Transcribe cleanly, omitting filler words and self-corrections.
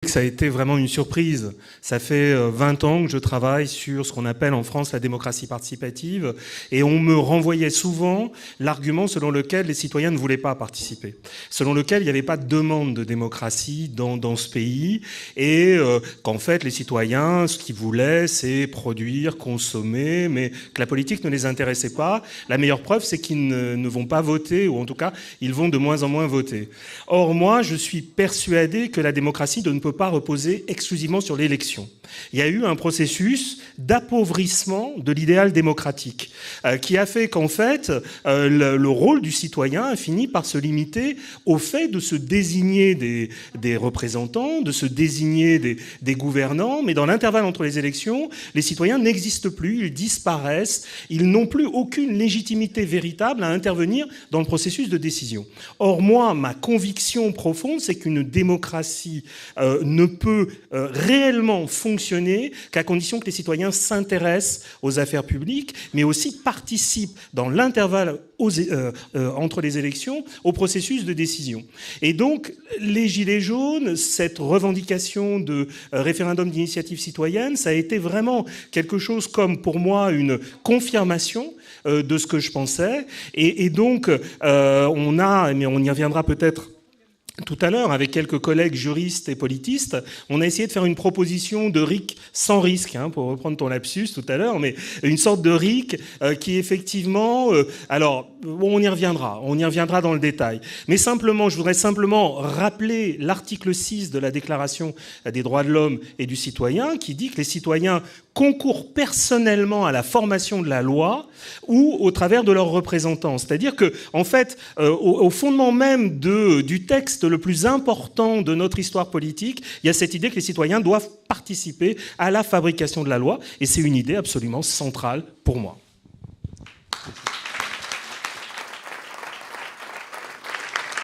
Ça a été vraiment une surprise. Ça fait 20 ans que je travaille sur ce qu'on appelle en France la démocratie participative et on me renvoyait souvent l'argument selon lequel les citoyens ne voulaient pas participer, selon lequel il n'y avait pas de demande de démocratie dans ce pays et qu'en fait les citoyens, ce qu'ils voulaient, c'est produire, consommer, mais que la politique ne les intéressait pas. La meilleure preuve, c'est qu'ils ne vont pas voter, ou en tout cas, ils vont de moins en moins voter. Or, moi, je suis persuadé que la démocratie ne peut pas reposer exclusivement sur l'élection. Il y a eu un processus d'appauvrissement de l'idéal démocratique qui a fait qu'en fait, le rôle du citoyen a fini par se limiter au fait de se désigner des représentants, de se désigner des gouvernants, mais dans l'intervalle entre les élections, les citoyens n'existent plus, ils disparaissent, ils n'ont plus aucune légitimité véritable à intervenir dans le processus de décision. Or, moi, ma conviction profonde, c'est qu'une démocratie ne peut réellement fonctionner qu'à condition que les citoyens s'intéressent aux affaires publiques, mais aussi participent dans l'intervalle entre les élections au processus de décision. Et donc, les Gilets jaunes, cette revendication de référendum d'initiative citoyenne, ça a été vraiment quelque chose comme, pour moi, une confirmation de ce que je pensais. Et donc, mais on y reviendra peut-être tout à l'heure, avec quelques collègues juristes et politistes, on a essayé de faire une proposition de RIC sans risque, pour reprendre ton lapsus tout à l'heure, mais une sorte de RIC qui effectivement... alors, on y reviendra dans le détail. Mais simplement, je voudrais simplement rappeler l'article 6 de la Déclaration des droits de l'homme et du citoyen, qui dit que les citoyens concourent personnellement à la formation de la loi ou au travers de leurs représentants. C'est-à-dire que, en fait, au fondement même du texte le plus important de notre histoire politique, il y a cette idée que les citoyens doivent participer à la fabrication de la loi, et c'est une idée absolument centrale pour moi.